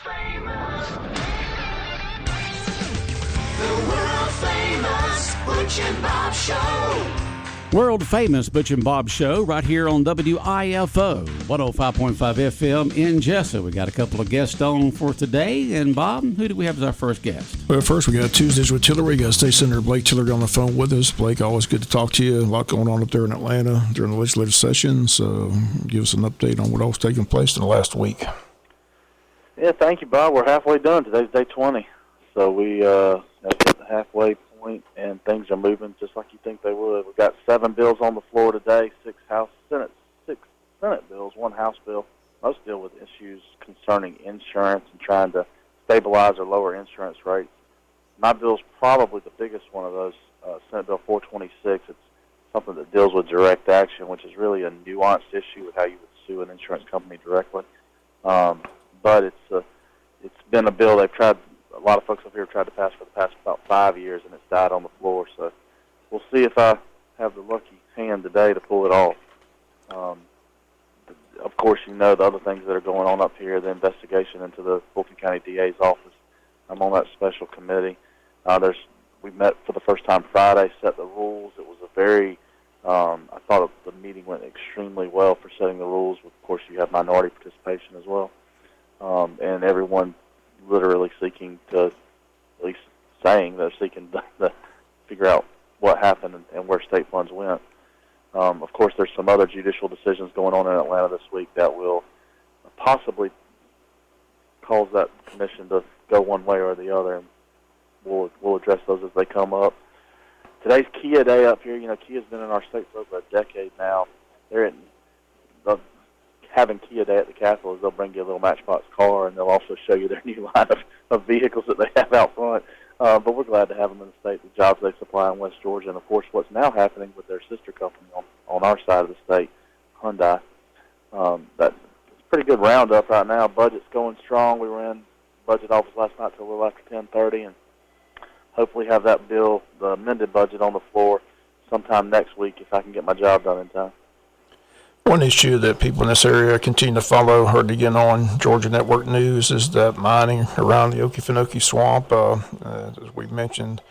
world-famous Butch and Bob Show. World famous Butch and Bob Show right here on WIFO 105.5 FM in Jessa. We got a couple of guests on for today. And Bob, who do we have as our first guest? Well, first we got Tuesdays with Tiller. We got State Senator Blake Tiller on the phone with us. Blake, always good to talk to you. A lot going on up there in Atlanta during the legislative session. So give us an update on what else taking place in the last week. Yeah, thank you, Bob. We're halfway done. Today's day 20. So we have hit the halfway point, and things are moving just like you think they would. We've got 7 bills on the floor today, 6 Senate bills, 1 House bill. Most deal with issues concerning insurance and trying to stabilize or lower insurance rates. My bill's probably the biggest one of those, Senate Bill 426. It's something that deals with direct action, which is really a nuanced issue with how you would sue an insurance company directly. But it's been a bill they've tried. A lot of folks up here have tried to pass for the past about 5 years, and it's died on the floor. So we'll see if I have the lucky hand today to pull it off. Of course, you know the other things that are going on up here, the investigation into the Fulton County DA's office. I'm on that special committee. We met for the first time Friday, set the rules. It was a very, I thought the meeting went extremely well for setting the rules. Of course, you have minority participation as well. And everyone literally seeking to, at least saying they're seeking to figure out what happened and where state funds went. Of course, there's some other judicial decisions going on in Atlanta this week that will possibly cause that commission to go one way or the other, and we'll address those as they come up. Today's Kia Day up here. You know, Kia's been in our state for over a decade now. Having Kia Day at the Capitol is they'll bring you a little Matchbox car, and they'll also show you their new line of vehicles that they have out front. But we're glad to have them in the state, the jobs they supply in West Georgia, and, of course, what's now happening with their sister company on our side of the state, Hyundai. That's a pretty good roundup right now. Budget's going strong. We were in budget office last night till a little after 10:30, and hopefully have that bill, the amended budget, on the floor sometime next week if I can get my job done in time. One issue that people in this area continue to follow, heard again on Georgia Network News, is that mining around the Okefenokee Swamp. As we mentioned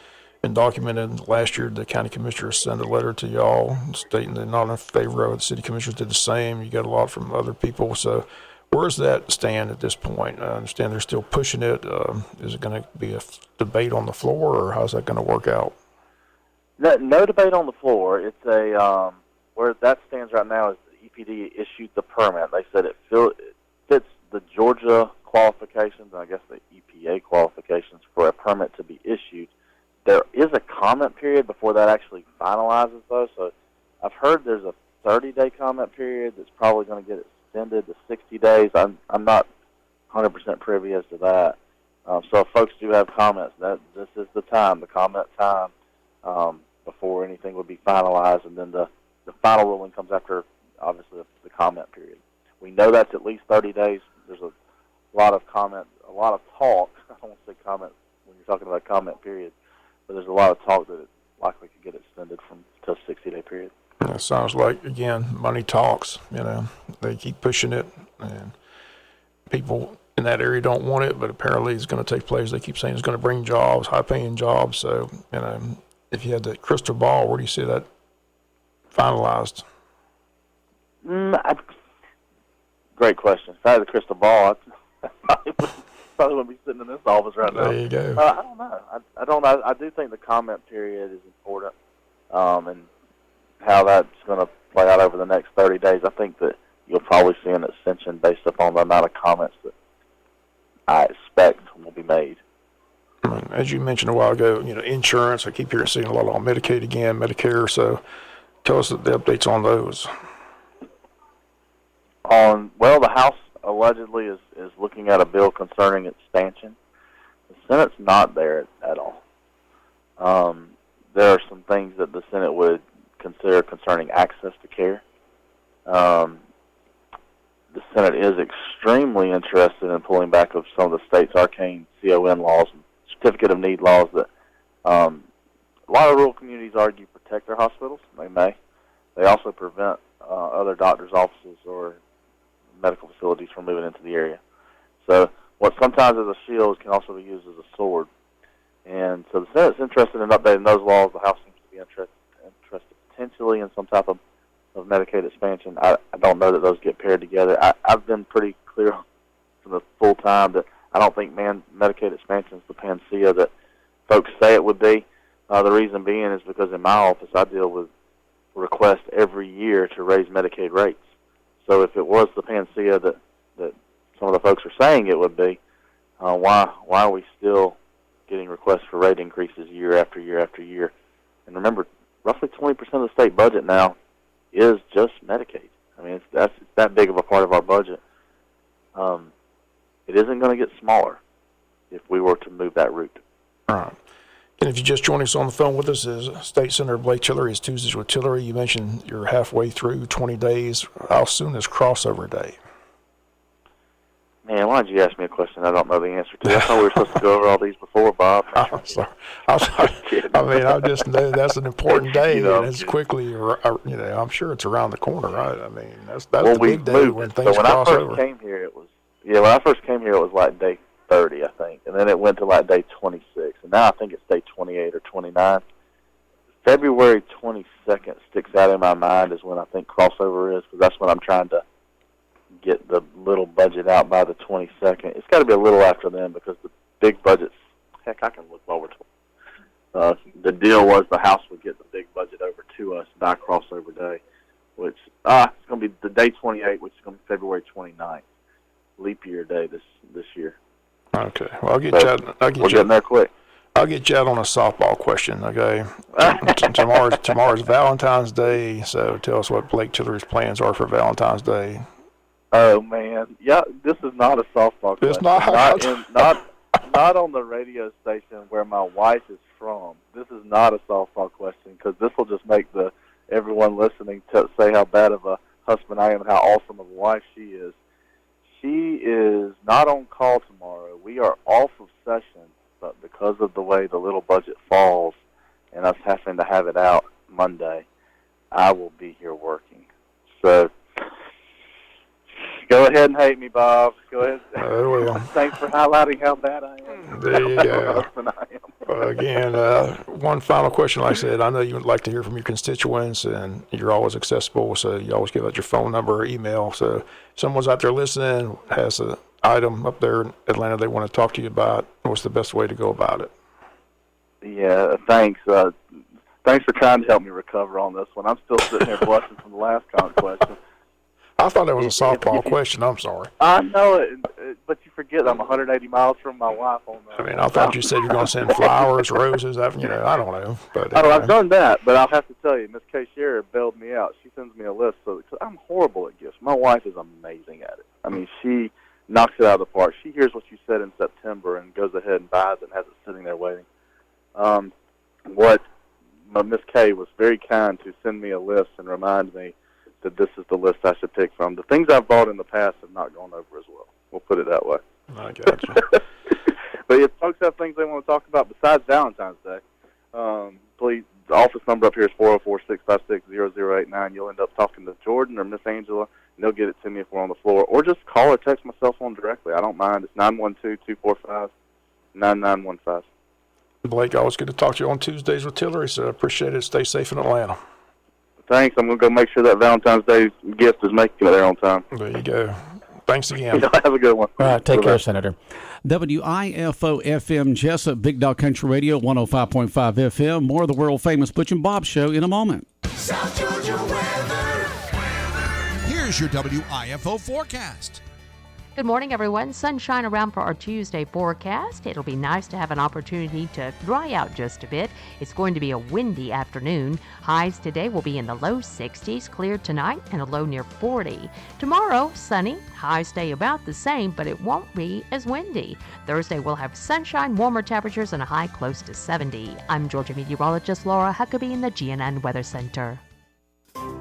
and documented last year, the county commissioners sent a letter to y'all stating they're not in favor of it. The city commissioners did the same. You got a lot from other people. So where's that stand at this point? I understand they're still pushing it. Is it going to be a debate on the floor, or how's that going to work out? No debate on the floor. It's where that stands right now is EPD issued the permit. They said it fits the Georgia qualifications and I guess the EPA qualifications for a permit to be issued. There is a comment period before that actually finalizes, though. So I've heard there's a 30-day comment period that's probably going to get extended to 60 days. I'm not 100% privy as to that. So if folks do have comments, this is the time, the comment time, before anything would be finalized, and then the final ruling comes after, obviously, the comment period. We know that's at least 30 days. There's a lot of comment, a lot of talk. I don't want to say comment when you're talking about comment period, but there's a lot of talk that it likely could get extended to a 60-day period. That sounds like, again, money talks. You know, they keep pushing it, and people in that area don't want it, but apparently it's going to take place. They keep saying it's going to bring jobs, high-paying jobs. So, you know, if you had that crystal ball, where do you see that finalized? Great question. If I had the crystal ball, I probably wouldn't be sitting in this office right now. There you go. I don't know. I don't know. I do think the comment period is important, and how that's going to play out over the next 30 days. I think that you'll probably see an ascension based upon the amount of comments that I expect will be made. As you mentioned a while ago, you know, insurance. I keep seeing a lot on Medicaid again, Medicare. So tell us the updates on those. The House allegedly is looking at a bill concerning expansion. The Senate's not there at all. There are some things that the Senate would consider concerning access to care. The Senate is extremely interested in pulling back of some of the state's arcane CON laws and certificate of need laws that a lot of rural communities argue protect their hospitals. They may. They also prevent other doctors' offices or medical facilities from moving into the area. So what sometimes as a shield can also be used as a sword. And so the Senate's interested in updating those laws. The House seems to be interested potentially in some type of Medicaid expansion. I don't know that those get paired together. I've been pretty clear from the full time that I don't think Medicaid expansion is the panacea that folks say it would be. The reason being is because in my office I deal with requests every year to raise Medicaid rates. So if it was the panacea that some of the folks are saying it would be, why are we still getting requests for rate increases year after year after year? And remember, roughly 20% of the state budget now is just Medicaid. I mean, it's that big of a part of our budget. It isn't going to get smaller if we were to move that route. All right. And if you just joined us on the phone with us, is State Senator Blake Tillery. It's Tuesdays with Tillery. You mentioned you're halfway through 20 days. How soon is crossover day? Man, why did you ask me a question I don't know the answer to? I thought we were supposed to go over all these before, Bob. I'm sorry. I mean, I just know that's an important day, and it's quickly, I'm sure it's around the corner, right? I mean, that's the big day when things cross over. When I first came here, it was like day 30, I think, and then it went to like day 26, and now I think it's day 28 or 29. February 22nd sticks out in my mind as when I think crossover is, because that's when I'm trying to get the little budget out by the 22nd. It's got to be a little after then because the big budgets, heck, I can look while we're talking. The deal was the House would get the big budget over to us by crossover day, which it's going to be the day 28, which is going to be February 29th, leap year day this year. Okay, well I'll get you out. We're getting there quick. I'll get you out on a softball question. Okay, tomorrow's Valentine's Day, so tell us what Blake Tillery's plans are for Valentine's Day. Oh man, yeah, this is not a softball question. It's not. Not on the radio station where my wife is from. This is not a softball question because this will just make everyone listening say how bad of a husband I am and how awesome of a wife she is. She is not on call tomorrow. We are off of session, but because of the way the little budget falls and us having to have it out Monday, I will be here working. So go ahead and hate me, Bob. Go ahead. Well. Thanks for highlighting how bad I am. There you go. Again, one final question. Like I said, I know you would like to hear from your constituents, and you're always accessible, so you always give out your phone number or email. So if someone's out there listening, has an item up there in Atlanta they want to talk to you about, what's the best way to go about it? Yeah, thanks. Thanks for trying to help me recover on this one. I'm still sitting here blushing from the last question. I thought that was a softball question. I'm sorry. I know it, but you forget I'm 180 miles from my wife on that. I mean, I thought you said you're going to send flowers, roses. I don't know. But I've done that, but I'll have to tell you, Miss Kay Shearer bailed me out. She sends me a list, cause I'm horrible at gifts. My wife is amazing at it. I mean, she knocks it out of the park. She hears what you said in September and goes ahead and buys it and has it sitting there waiting. Miss Kay was very kind to send me a list and remind me that this is the list I should pick from. The things I've bought in the past have not gone over as well. We'll put it that way. I got you. But if folks have things they want to talk about besides Valentine's Day, please, the office number up here is 404-656-0089. You'll end up talking to Jordan or Miss Angela, and they'll get it to me if we're on the floor. Or just call or text my cell phone directly. I don't mind. It's 912-245-9915. Blake, always good to talk to you on Tuesdays with Tillery, so I appreciate it. Stay safe in Atlanta. Thanks. I'm going to go make sure that Valentine's Day gift is making it there on time. There you go. Thanks again. Have a good one. All right, take care, Senator. WIFO FM Jessup, Big Dog Country Radio, 105.5 FM. More of the world-famous Butch and Bob Show in a moment. South Georgia weather. Here's your WIFO forecast. Good morning, everyone. Sunshine around for our Tuesday forecast. It'll be nice to have an opportunity to dry out just a bit. It's going to be a windy afternoon. Highs today will be in the low 60s, clear tonight, and a low near 40. Tomorrow, sunny. Highs stay about the same, but it won't be as windy. Thursday, we'll have sunshine, warmer temperatures, and a high close to 70. I'm Georgia meteorologist Laura Huckabee in the GNN Weather Center.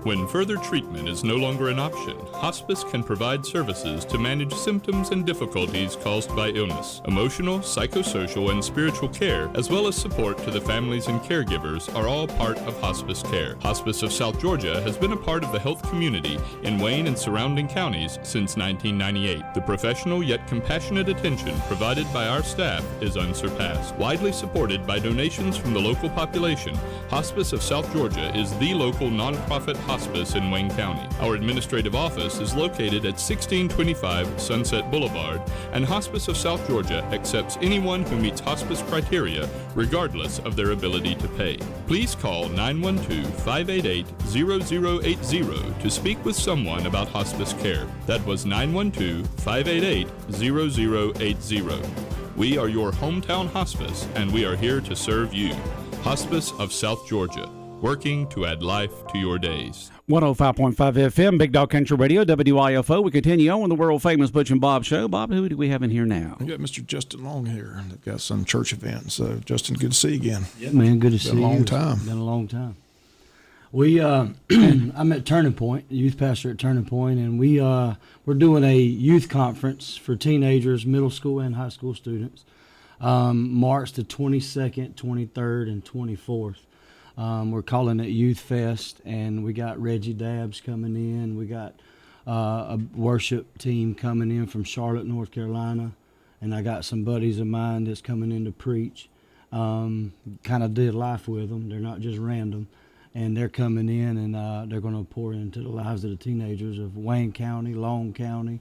When further treatment is no longer an option, hospice can provide services to manage symptoms and difficulties caused by illness. Emotional, psychosocial, and spiritual care, as well as support to the families and caregivers, are all part of hospice care. Hospice of South Georgia has been a part of the health community in Wayne and surrounding counties since 1998. The professional yet compassionate attention provided by our staff is unsurpassed. Widely supported by donations from the local population, Hospice of South Georgia is the local nonprofit hospice in Wayne County. Our administrative office is located at 1625 Sunset Boulevard, and Hospice of South Georgia accepts anyone who meets hospice criteria, regardless of their ability to pay. Please call 912-588-0080 to speak with someone about hospice care. That was 912-588-0080. We are your hometown hospice, and we are here to serve you. Hospice of South Georgia, working to add life to your days. 105.5 FM, Big Dog Country Radio, WIFO. We continue on with the world-famous Butch and Bob Show. Bob, who do we have in here now? We got Mr. Justin Long here. They've got some church events. So, Justin, good to see you again. Yeah, man, good to see you. Been a long time. Been a long time. We, I'm at Turning Point, youth pastor at Turning Point, and we're doing a youth conference for teenagers, middle school and high school students, March the 22nd, 23rd, and 24th. We're calling it Youth Fest, and we got Reggie Dabbs coming in. We got a worship team coming in from Charlotte, North Carolina, and I got some buddies of mine that's coming in to preach. Kind of did life with them. They're not just random, and they're coming in, and they're going to pour into the lives of the teenagers of Wayne County, Long County.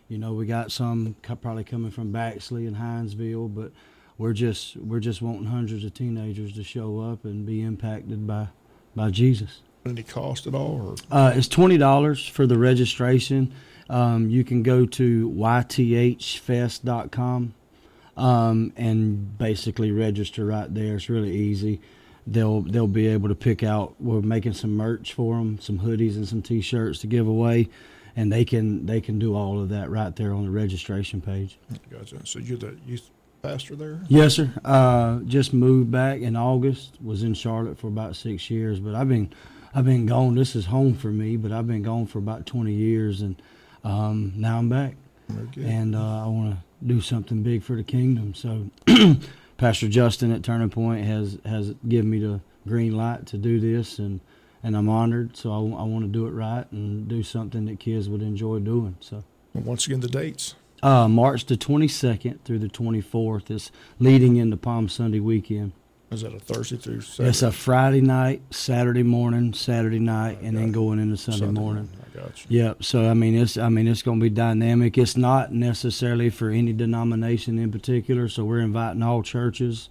You know, we got some probably coming from Baxley and Hinesville, but we're just wanting hundreds of teenagers to show up and be impacted by Jesus. Any cost at all? Or? It's $20 for the registration. You can go to ythfest.com and basically register right there. It's really easy. They'll be able to pick out. We're making some merch for them, some hoodies and some T-shirts to give away, and they can do all of that right there on the registration page. Gotcha. So you're the youth pastor there? Yes, sir. Just moved back in August. Was in Charlotte for about 6 years, but I've been gone. This is home for me, but I've been gone for about 20 years, and now I'm back. And I want to do something big for the kingdom. So Pastor Justin at Turning Point has given me the green light to do this, and I'm honored. So I want to do it right and do something that kids would enjoy doing. So once again, the dates. March the 22nd through the 24th is leading into Palm Sunday weekend. Is that a Thursday through Saturday? It's a Friday night, Saturday morning, Saturday night, and then going into Sunday morning. I got you. Yep. So it's going to be dynamic. It's not necessarily for any denomination in particular. So we're inviting all churches,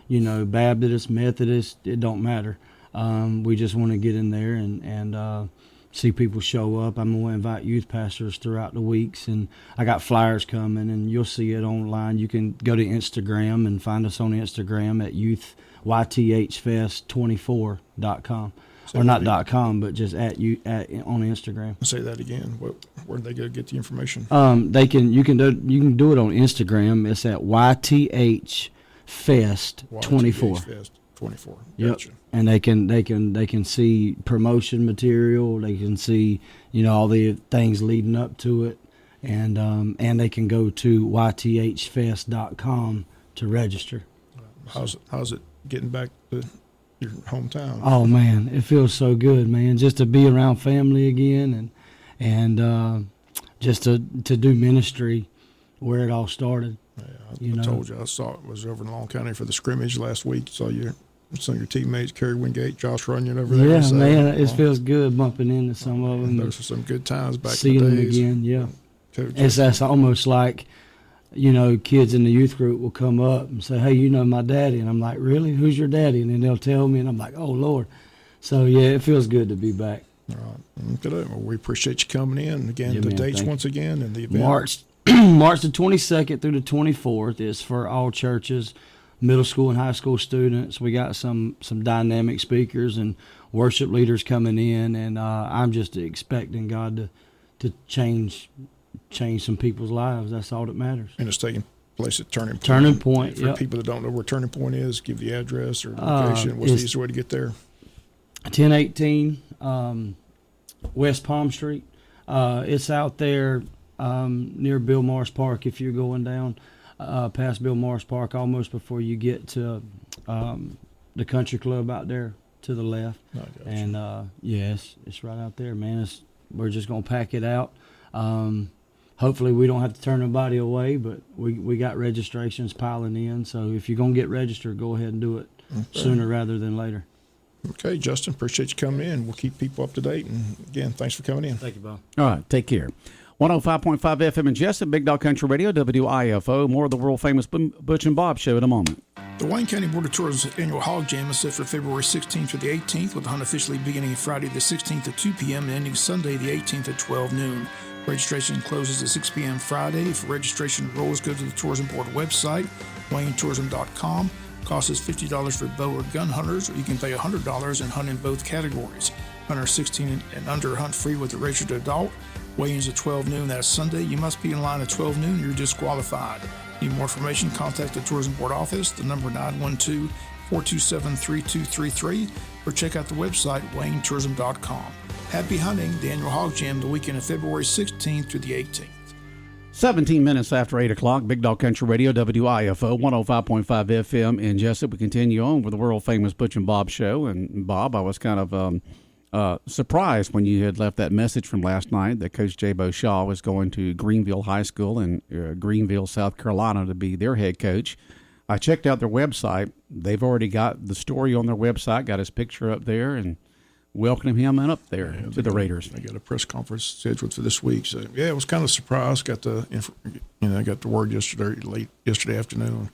Baptist, Methodist, it don't matter. We just want to get in there and see people show up. I'm going to invite youth pastors throughout the weeks, and I got flyers coming, and you'll see it online. You can go to Instagram and find us on Instagram at ythfest24.com. Or not .com, but just on Instagram. Say that again. Where do they go to get the information? You can do it on Instagram. It's at ythfest24. 24. Yep. Gotcha. And they can see promotion material. They can see all the things leading up to it, and they can go to ythfest.com to register. How's it getting back to your hometown? Oh man, it feels so good, man, just to be around family again, and just to do ministry where it all started. Yeah, I told you I was over in Long County for the scrimmage last week. Saw some of your teammates, Kerry Wingate, Josh Runyon over there. Yeah, so, man, it feels good bumping into some of them. Those are some good times back seeing in the days. Seeing them again, yeah. That's almost like, kids in the youth group will come up and say, hey, my daddy. And I'm like, really? Who's your daddy? And then they'll tell me, and I'm like, oh, Lord. So, yeah, it feels good to be back. All right. Good. Well, we appreciate you coming in. Again, the dates once again and the event. March the 22nd through the 24th is for all churches, middle school and high school students. We got some dynamic speakers and worship leaders coming in, and I'm just expecting God to change some people's lives. That's all that matters. And it's taking place at Turning Point. Turning Point, For people that don't know where Turning Point is, give the address or location. What's the easiest way to get there? 1018 West Palm Street. It's out there near Bill Morris Park if you're going down past Bill Morris Park, almost before you get to the country club out there to the left. And yes, it's right out there, man. We're just going to pack it out. Hopefully we don't have to turn nobody away, but we got registrations piling in. So if you're going to get registered, go ahead and do it sooner rather than later. Okay, Justin, appreciate you coming in. We'll keep people up to date. And again, thanks for coming in. Thank you, Bob. All right, take care. 105.5 FM in Jessup, Big Dog Country Radio, WIFO. More of the world-famous Butch and Bob Show in a moment. The Wayne County Board of Tourism's annual Hog Jam is set for February 16th through the 18th, with the hunt officially beginning Friday the 16th at 2 p.m. and ending Sunday the 18th at 12 noon. Registration closes at 6 p.m. Friday. For registration rules, go to the Tourism Board website, waynetourism.com. Cost is $50 for bow or gun hunters, or you can pay $100 and hunt in both categories. Hunters 16 and under hunt free with a registered adult. Weigh-ins at 12 noon that Sunday. You must be in line at 12 noon. You're disqualified. Need more information? Contact the Tourism Board office, the number 912-427-3233, or check out the website, waynetourism.com. Happy hunting, the annual Hog Jam, the weekend of February 16th through the 18th. 17 minutes after 8 o'clock, Big Dog Country Radio, WIFO, 105.5 FM in Jessup. We continue on with the world-famous Butch and Bob Show. And, Bob, I was kind of surprised when you had left that message from last night that Coach J-Bo Shaw was going to Greenville High School in Greenville, South Carolina, to be their head coach. I checked out their website. They've already got the story on their website, got his picture up there, and welcoming him up there to the Raiders. They got a press conference scheduled for this week, so yeah, it was kind of a surprise. Got the got the word late yesterday afternoon.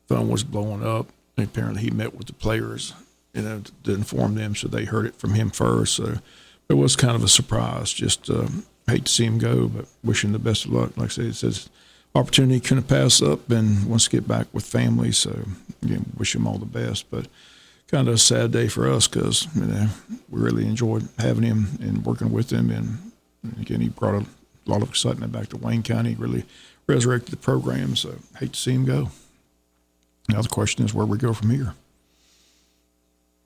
Phone was blowing up. And apparently, he met with the players, to inform them, so they heard it from him first. So it was kind of a surprise. Just hate to see him go, but wish him the best of luck. Like I said, it says opportunity couldn't pass up, and wants to get back with family. So again, wish him all the best, but. Kind of a sad day for us because we really enjoyed having him and working with him, and again he brought a lot of excitement back to Wayne County. Really resurrected the program. So hate to see him go. Now the question is where we go from here.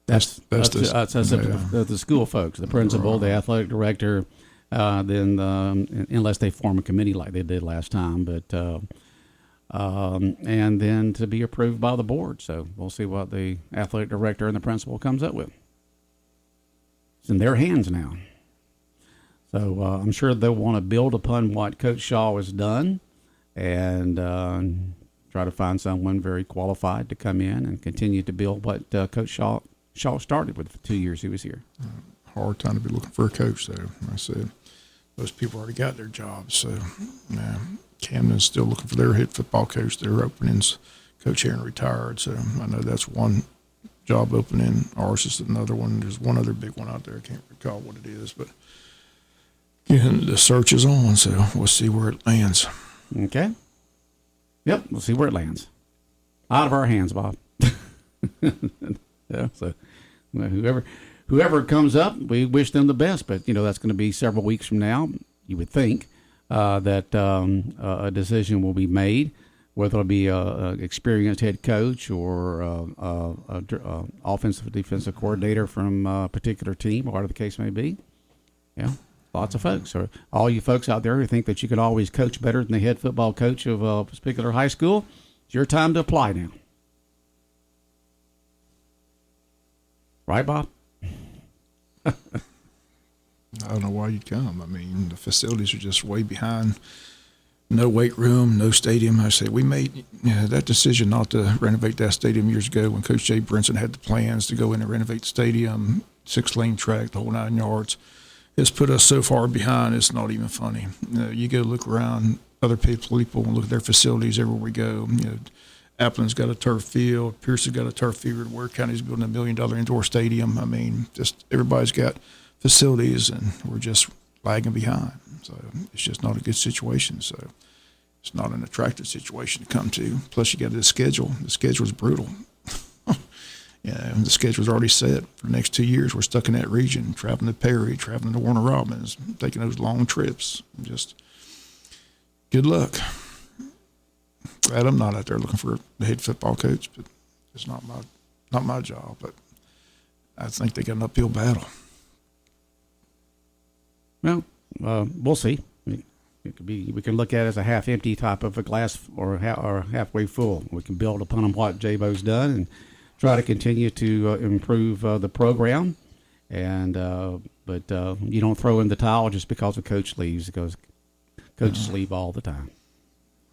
That's the school folks, the principal, the athletic director, then unless they form a committee like they did last time, but. And then to be approved by the board. So we'll see what the athletic director and the principal comes up with. It's in their hands now. So I'm sure they'll want to build upon what Coach Shaw has done and try to find someone very qualified to come in and continue to build what Coach Shaw started with the 2 years he was here. Hard time to be looking for a coach, though. Like I said, most people already got their jobs. So, Camden's still looking for their head football coach. Their openings, Coach Aaron retired, so I know that's one job opening. Ours is another one. There's one other big one out there. I can't recall what it is, but again, the search is on, so we'll see where it lands. Okay. Yep, we'll see where it lands. Out of our hands, Bob. Yeah, so whoever comes up, we wish them the best, but that's going to be several weeks from now, you would think. That a decision will be made, whether it'll be an experienced head coach or offensive defensive coordinator from a particular team, or whatever the case may be. Yeah, lots of folks. Or all you folks out there who think that you could always coach better than the head football coach of a particular high school, it's your time to apply now. Right, Bob? I don't know why you'd come. I mean, the facilities are just way behind. No weight room, no stadium. I say we made that decision not to renovate that stadium years ago when Coach Jay Brinson had the plans to go in and renovate the stadium, 6-lane track, the whole 9 yards. It's put us so far behind, it's not even funny. You go look around other people and look at their facilities everywhere we go. Applin's got a turf field. Pierce's got a turf field. Ware County's building $1 million indoor stadium. I mean, just everybody's got facilities, and we're just lagging behind. So it's just not a good situation. So it's not an attractive situation to come to. Plus, you got the schedule. The schedule is brutal. The schedule's already set for the next 2 years. We're stuck in that region, traveling to Perry, traveling to Warner Robins, taking those long trips. Just good luck. Glad I'm not out there looking for the head football coach, but it's not my job. But I think they got an uphill battle. Well, we'll see. It could be. We can look at it as a half empty type of a glass, or halfway full. We can build upon what J-Bo's done and try to continue to improve the program. And but you don't throw in the towel just because a coach leaves, because coaches leave all the time.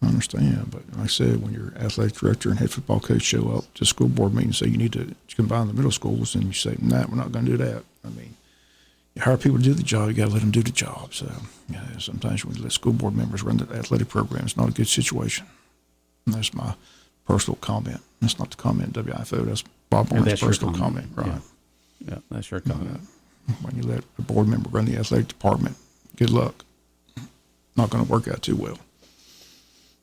I understand, but like I said, when your athletic director and head football coach show up to school board meeting and say you need to combine the middle schools, and you say, nah, we're not going to do that. I mean, you hire people to do the job, you got to let them do the job. So sometimes when you let school board members run the athletic program, it's not a good situation. And that's my personal comment. That's not the comment WIFO. That's Bob Warren's personal comment. Right. Yeah, that's your comment. When you let a board member run the athletic department, good luck. Not going to work out too well.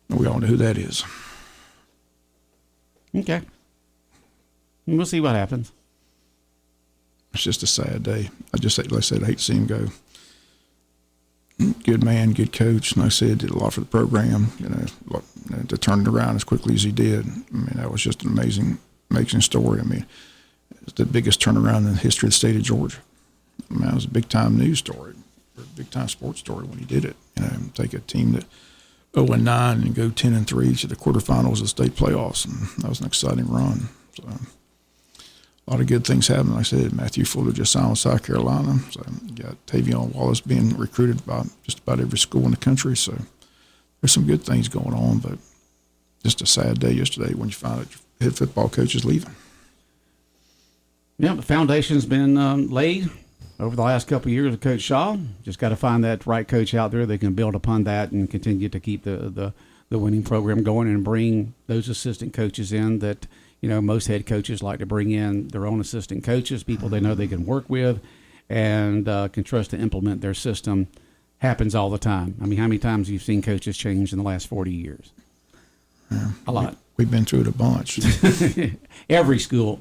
And we all know who that is. Okay. We'll see what happens. It's just a sad day. Like I said, I hate to see him go. Good man, good coach. Like I said, did a lot for the program. To turn it around as quickly as he did. I mean, that was just an amazing story. I mean, it's the biggest turnaround in the history of the state of Georgia. I mean, it was a big time news story, or a big time sports story when he did it. Take a team that 0-9 and go 10-3 to the quarterfinals of the state playoffs, and that was an exciting run. So, a lot of good things happened. Like I said, Matthew Fuller just signed with South Carolina. So you got Tavion Wallace being recruited by just about every school in the country. So there's some good things going on, but just a sad day yesterday when you find out your head football coach is leaving. Yeah, the foundation's been laid over the last couple of years of Coach Shaw. Just got to find that right coach out there that can build upon that and continue to keep the winning program going and bring those assistant coaches in that, most head coaches like to bring in their own assistant coaches, people they know they can work with and can trust to implement their system. Happens all the time. I mean, how many times you've seen coaches change in the last 40 years? Yeah, a lot. We've been through it a bunch. Every school,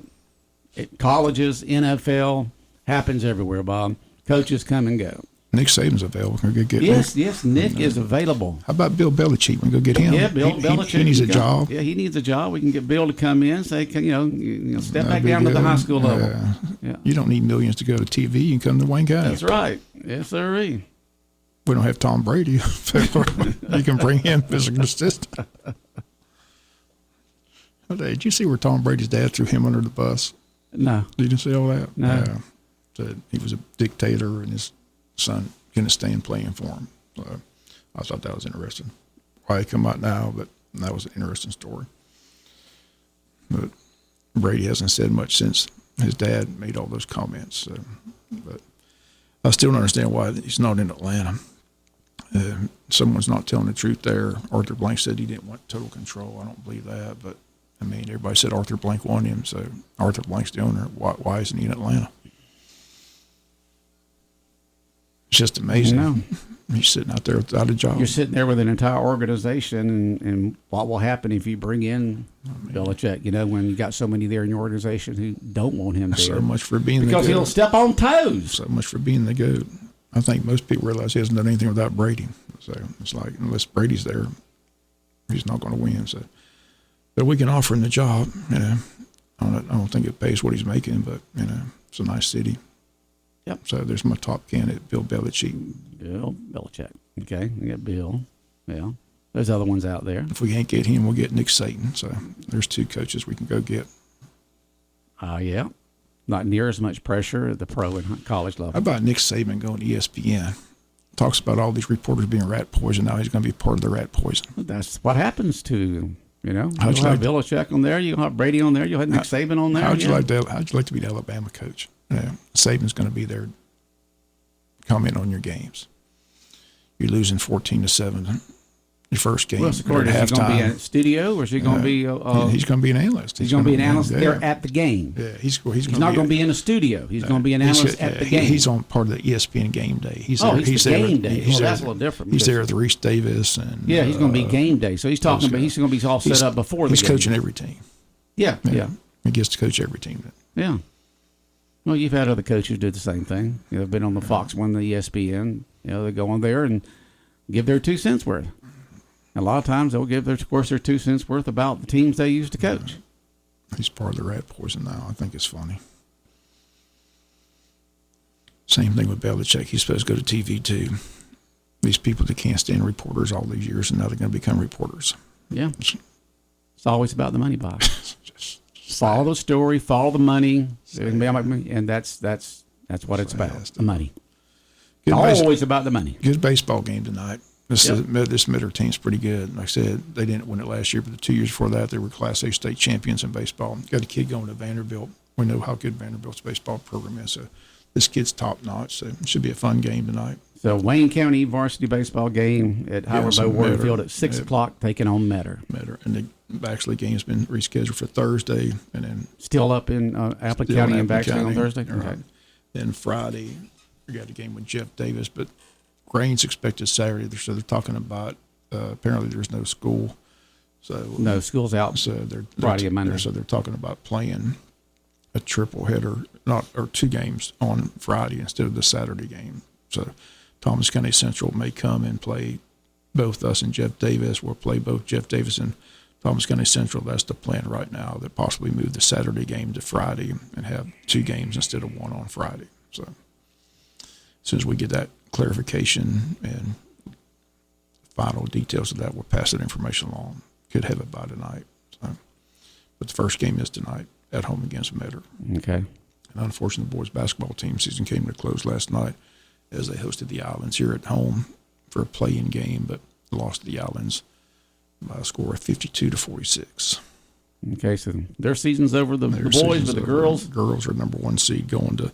colleges, NFL, happens everywhere, Bob. Coaches come and go. Nick Saban's available. Can we go get Yes, Nick? yes, Nick is available. How about Bill Belichick? We can go get him. Yeah, Bill Belichick. He needs a job. Yeah, he needs a job. We can get Bill to come in, say, step back down to the high school level. Yeah. You don't need millions to go to TV. You can come to Wayne County. That's right. Yes, sir. We don't have Tom Brady. You can bring him as an assistant. Did you see where Tom Brady's dad threw him under the bus? No. You didn't see all that? No. Said he was a dictator and his son couldn't stand playing for him. So I thought that was interesting. Why he come out now, but that was an interesting story. But Brady hasn't said much since his dad made all those comments. So, but I still don't understand why he's not in Atlanta. Someone's not telling the truth there. Arthur Blank said he didn't want total control. I don't believe that, but I mean, everybody said Arthur Blank wanted him, so Arthur Blank's the owner. Why isn't he in Atlanta? It's just amazing. He's sitting out there without a job. You're sitting there with an entire organization, and what will happen if you bring in Belichick? When you got so many there in your organization who don't want him there. So much for being because the GOAT. He'll step on toes. So much for being the GOAT. I think most people realize he hasn't done anything without Brady. So it's like, unless Brady's there, he's not going to win. So, but we can offer him the job. I don't think it pays what he's making, but it's a nice city. Yep. So there's my top candidate, Bill Belichick. Bill Belichick. Okay, we got Bill. Yeah, there's other ones out there. If we can't get him, we'll get Nick Saban. So there's two coaches we can go get. Yeah. Not near as much pressure at the pro and college level. How about Nick Saban going to ESPN? Talks about all these reporters being rat poison. Now he's going to be part of the rat poison. That's what happens to you'll How'd you have like Belichick on there. You'll have Brady on there. You'll have Nick Saban on there. How'd you like to be the Alabama coach? Saban's going to be there. Comment on your games. You're losing 14-7. Your first game. Well, of course, is he going to be in a studio, or is he going to be? He's going to be an analyst. He's going to be an analyst there at the game. Yeah, he's not going to be in a studio. He's going to be an analyst at the game. He's on part of the ESPN game day. He's there. He's the there. Game day. He's That's a little different. He's there with Reese Davis and. Yeah, he's going to be game day. So he's talking about. He's going to be all set up before the game. He's coaching every team. Yeah. He gets to coach every team. Yeah. Well, you've had other coaches do the same thing. They've been on the Fox One, the ESPN. They go on there and give their 2 cents worth. A lot of times they'll give their 2 cents worth about the teams they used to coach. He's part of the rat poison now. I think it's funny. Same thing with Belichick. He's supposed to go to TV too. These people that can't stand reporters all these years, and now they're going to become reporters. Yeah. It's always about the money, Bob. Follow the story, follow the money, and that's what it's about. The money. Always about the money. Good baseball game tonight. This Mitter team's pretty good. Like I said, they didn't win it last year, but the 2 years before that, they were Class A state champions in baseball. Got a kid going to Vanderbilt. We know how good Vanderbilt's baseball program is. So this kid's top notch. So it should be a fun game tonight. So Wayne County varsity baseball game at Howard Bow Warfield at 6 o'clock, taking on Metter. And the game's been rescheduled for Thursday, and then still up in Appleton County and Baxter on Thursday. Right. Okay. Then Friday, we got a game with Jeff Davis, but rain's expected Saturday. So they're talking about apparently there's no school, so no school's out. So they're Friday and Monday. So they're talking about playing a triple header, or 2 games on Friday instead of the Saturday game. So Thomas County Central may come and play both us and Jeff Davis. We'll play both Jeff Davis and Thomas County Central. That's the plan right now. That possibly move the Saturday game to Friday and have 2 games instead of 1 on Friday. So as soon as we get that clarification and final details of that, we'll pass that information along. Could have it by tonight. So, but the first game is tonight at home against Metter. Okay. And unfortunately, the boys basketball team season came to a close last night as they hosted the Islands here at home for a play-in game, but lost to the Islands by a score of 52-46. Okay, so their season's over. The boys, but the girls? Girls are number 1 seed going to,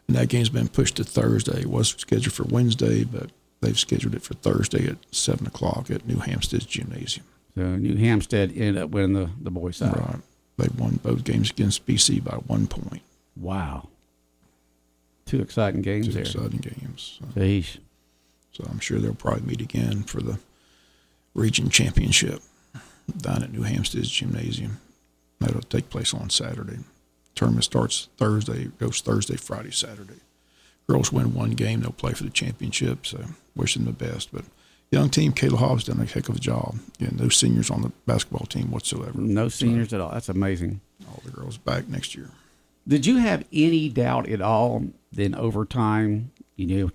and that game's been pushed to Thursday. It was scheduled for Wednesday, but they've scheduled it for Thursday at 7 o'clock at New Hampstead's Gymnasium. So New Hampstead ended up winning the boys' side. Right. They won both games against BC by 1 point. Wow. 2 exciting games there. 2 exciting games. So I'm sure they'll probably meet again for the region championship down at New Hampstead's Gymnasium. That'll take place on Saturday. Tournament starts Thursday, goes Thursday, Friday, Saturday. Girls win 1 game, they'll play for the championship, so wish them the best. But young team, Kayla Hobbs done a heck of a job. No seniors on the basketball team whatsoever. No seniors at all. That's amazing. All the girls back next year. Did you have any doubt at all in overtime?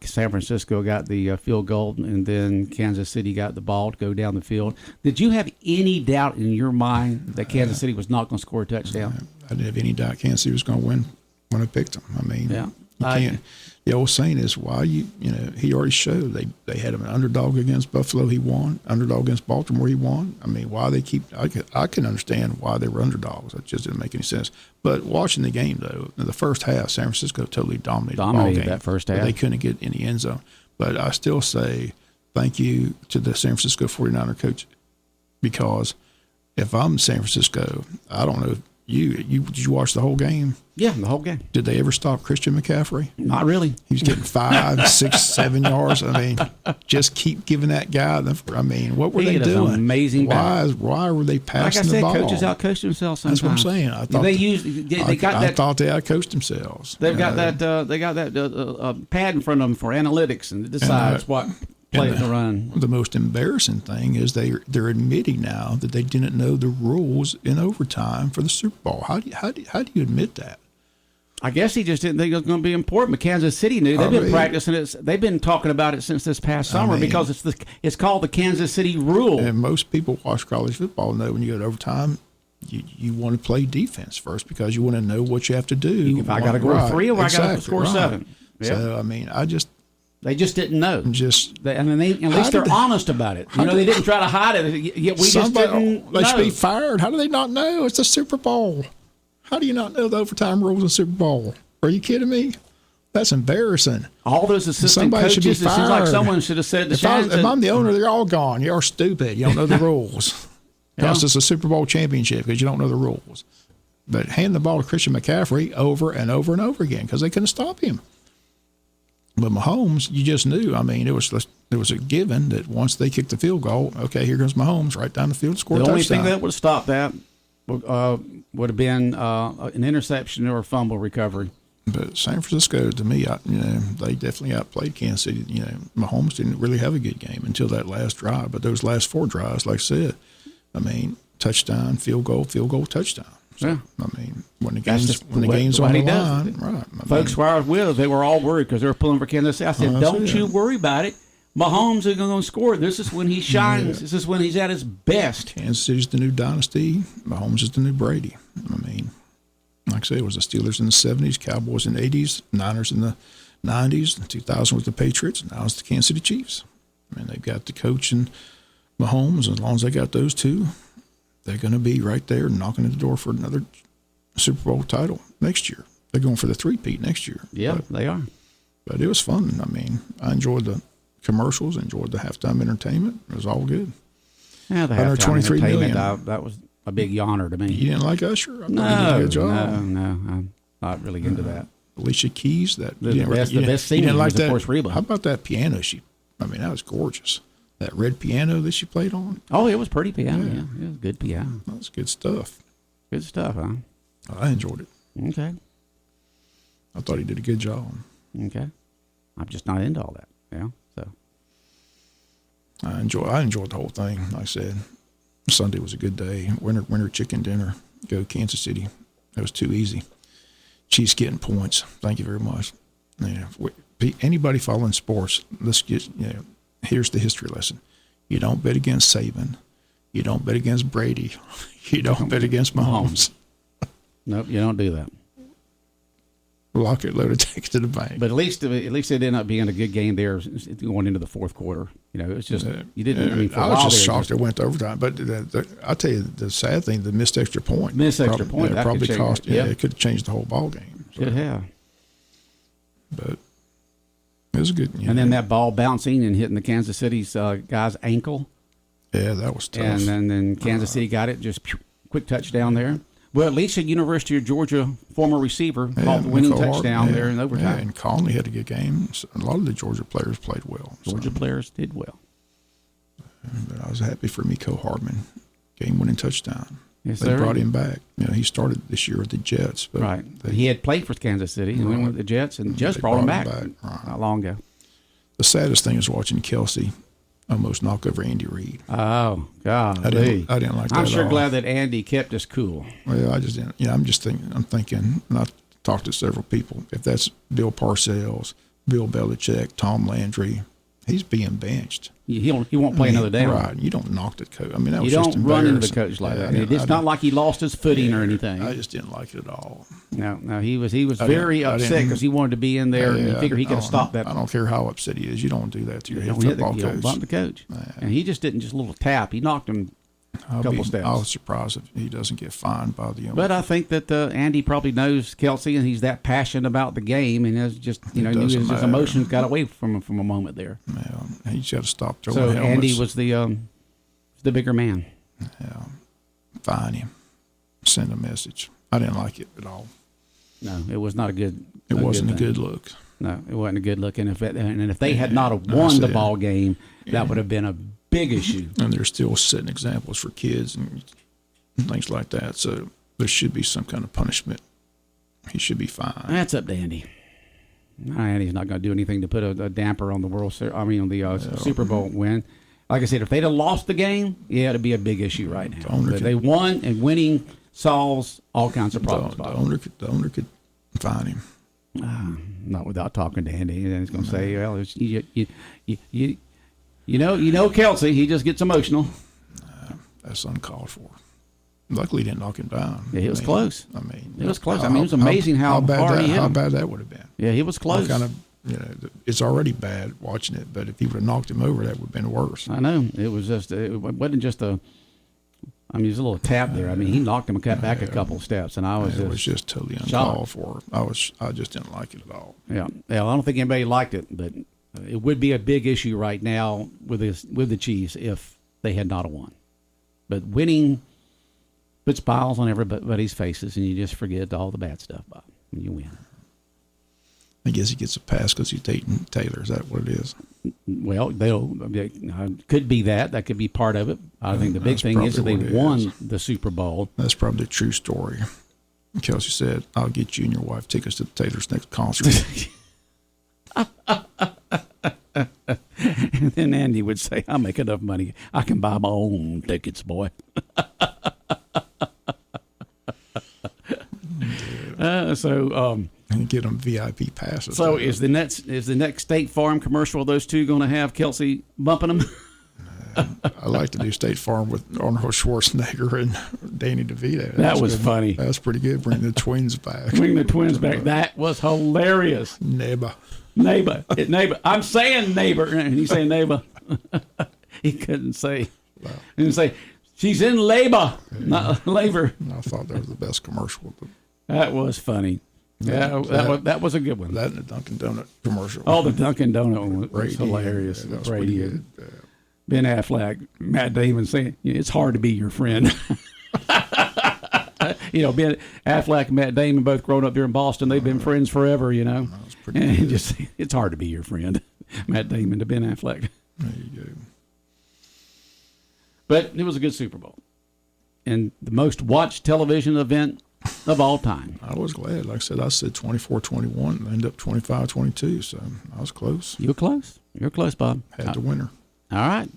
San Francisco got the field goal, and then Kansas City got the ball to go down the field. Did you have any doubt in your mind that Kansas City was not going to score a touchdown? I didn't have any doubt Kansas City was going to win when I picked them. I mean, yeah. You can't. The old saying is, why he already showed they had him an underdog against Buffalo, he won. Underdog against Baltimore, he won. I mean, why they keep? I can understand why they were underdogs. That just didn't make any sense. But watching the game though, in the first half, San Francisco totally dominated the ball game. That first half. They couldn't get in the end zone. But I still say thank you to the San Francisco 49er coach, because if I'm San Francisco, I don't know. Did you watch the whole game? Yeah, the whole game. Did they ever stop Christian McCaffrey? Not really. He was getting 5, 6, 7 yards. I mean, just keep giving that guy. What were they doing? Amazing. Why were they passing the ball? Like I said, coaches outcoached themselves sometimes. That's what I'm saying. I thought they thought they outcoached themselves. They've got that. They got that pad in front of them for analytics, and it decides what play to run. The most embarrassing thing is they're admitting now that they didn't know the rules in overtime for the Super Bowl. How do you admit that? I guess he just didn't think it was going to be important. But Kansas City knew. They've been practicing it. They've been talking about it since this past summer because it's called the Kansas City rule. And most people watch college football know when you go to overtime, you want to play defense first because you want to know what you have to do. If I got to go 3 or I got to score 7. Yeah. So they just didn't know. At least they're honest about it. They didn't try to hide it. Yet we just didn't know. They should be fired. How do they not know? It's the Super Bowl. How do you not know the overtime rules in Super Bowl? Are you kidding me? That's embarrassing. All those assistant coaches, should be fired. It seems like someone should have said to Shannon. If I'm the owner, they're all gone. You're stupid. You don't know the rules. Cost us a Super Bowl championship because you don't know the rules. But hand the ball to Christian McCaffrey over and over and over again because they couldn't stop him. But Mahomes, you just knew. I mean, it was a given that once they kicked the field goal, okay, here goes Mahomes right down the field, score a touchdown. The only thing that would have stopped that would have been an interception or a fumble recovery. But San Francisco, to me, they definitely outplayed Kansas City. Mahomes didn't really have a good game until that last drive. But those last 4 drives, like I said, touchdown, field goal, touchdown. So, Yeah. I mean, when the That's game's just when the what- game's what on the he does. line, right? Folks where I was with, they were all worried because they were pulling for Kansas City. I said, don't you worry about it. Mahomes is going to score. This is when he shines. This is when he's at his best. Kansas City's the new dynasty. Mahomes is the new Brady. I mean, like I said, it was the Steelers in the 70s, Cowboys in the 80s, Niners in the 90s, in 2000 with the Patriots, and now it's the Kansas City Chiefs. I mean, they've got the coach and Mahomes. As long as they got those two, they're going to be right there knocking at the door for another Super Bowl title next year. They're going for the three-peat next year. Yeah, they are. But it was fun. I mean, I enjoyed the commercials, enjoyed the halftime entertainment. It was all good. Yeah, the halftime 123 entertainment, million. that was a big yawner to me. You didn't like Usher? I thought he did No, a good job. no, I'm not really into that. Alicia Keys, that The you didn't- best- you the didn't- best you singer didn't like was, of that? course, Reba. How about that piano? That was gorgeous. That red piano that she played on. Oh, it was pretty piano. Yeah, it was good piano. That was good stuff. Good stuff, huh? I enjoyed it. Okay, I thought he did a good job. okay. I'm just not into all that. Yeah, so I enjoyed the whole thing. Like I said, Sunday was a good day. Winter chicken dinner. Go Kansas City. That was too easy. Chiefs getting points. Thank you very much. Anybody following sports, here's the history lesson. You don't bet against Saban. You don't bet against Brady. You don't bet against Mahomes. nope, you don't do that. Lock it, load it, take it to the bank. But at least it ended up being a good game there going into the fourth quarter. You know, it's just you didn't. I mean, for a I was while just there, shocked it went to overtime. But I tell you, the sad thing, the missed extra point. Missed extra point, that probably could change cost. it. Yeah. It could have changed the whole ball game. Should have. But it was good. And then that ball bouncing and hitting the Kansas City's guy's ankle. Yeah, that was tough. And then Kansas City got it, just quick touchdown there. Well, at least a University of Georgia former receiver caught the winning touchdown there in overtime. Yeah, and Conley had a good game. So a lot of the Georgia players played well. Georgia players did well. But I was happy for Miko Hardman. Game-winning touchdown. Yes, They sir. brought him back. He started this year with the Jets. But Right. He had played for Kansas City and went with the Jets, and Jets They brought him brought back him back. not long ago. The saddest thing is watching Kelsey almost knock over Andy Reid. Oh, God. I didn't like that I'm at sure all. glad that Andy kept us cool. Well, I just didn't. I'm thinking, and I've talked to several people, if that's Bill Parcells, Bill Belichick, Tom Landry, he's being benched. He won't play another day. Right. You don't knock the coach. I mean, that was You just don't run into the embarrassing. coach like Yeah, that. It's not like he lost his footing or anything. I just didn't like it at all. No, he was very upset because he wanted to be in there and he figured he could have stopped that. I don't care how upset he is. You don't do that to your You head don't hit football you don't coach. bump the coach. And he just didn't just a little tap. He knocked him a couple steps. I was surprised if he doesn't get fined by the But I think that Andy probably knows Kelsey, and he's that passionate about the game, and has just knew doesn't his matter. emotions got away from him from a moment there. Yeah, he's got to stop throwing So helmets. Andy was the bigger man. Yeah, fine him. Send a message. I didn't like it at all. No, it was not a good. It wasn't a thing. good look. No, it wasn't a good look. And if they had not have won the ball game, that would have been a big issue. And they're still setting examples for kids and things like that. So there should be some kind of punishment. He should be fined. That's up to Andy. Andy's not going to do anything to put a damper on the Super Bowl win. Like I said, if they'd have lost the game, it'd be a big issue right now. But they won, and winning solves all kinds of problems. The owner could fine him. Not without talking to Andy, and he's going to say, "Well, you know, Kelsey, he just gets emotional." That's uncalled for. Luckily, he didn't knock him down. Yeah, it was close. I mean, it was close. I mean, it was amazing how hard he hit him. How bad that would have been. Yeah, he was close. It's already bad watching it, but if he would have knocked him over, that would have been worse. I know. It was just. It wasn't just a. I mean, there's a little tap there. I mean, he knocked him back a couple steps, and it was just totally uncalled for. I just didn't like it at all. Yeah. Well, I don't think anybody liked it, but it would be a big issue right now with the Chiefs if they had not won. But winning puts smiles on everybody's faces, and you just forget all the bad stuff, Bob, when you win. I guess he gets a pass because he's dating Taylor. Is that what it is? Well, could be that. That could be part of it. I think the big thing is that they won the Super Bowl. That's probably the true story. Kelsey said, "I'll get you and your wife tickets to Taylor's next concert." And then Andy would say, "I make enough money. I can buy my own tickets, boy." And get them VIP passes. So is the next State Farm commercial of those two going to have Kelsey bumping them? I like to do State Farm with Arnold Schwarzenegger and Danny DeVito. That was good. funny. That's pretty good. Bring the twins back. That was hilarious. Neighbor. I'm saying neighbor, and he's saying neighbor. He couldn't say. He didn't say she's in labor, not labor. I thought that was the best commercial. That was funny. Yeah, that was a good one. That and the Dunkin' Donut commercial. Oh, the Dunkin' Donut one was hilarious. Yeah, that was pretty good. Ben Affleck, Matt Damon saying, it's hard to be your friend. Ben Affleck and Matt Damon both grown up here in Boston. They've been friends forever, That was pretty And good. it's hard to be your friend. Matt Damon to Ben Affleck. There you go. But it was a good Super Bowl. And the most watched television event of all time. I was glad. Like I said 24-21 and ended up 25-22, so I was close. You were close. You were close, Bob. Had the winner. All right.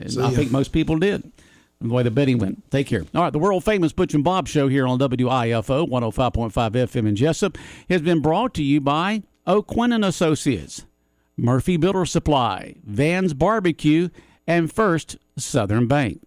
See I ya. think most people did. The way the betting went. Take care. All right, the world-famous Butch and Bob show here on WIFO 105.5 FM in Jessup has been brought to you by O'Quinn & Associates, Murphy Builder Supply, Van's Barbecue, and First Southern Bank.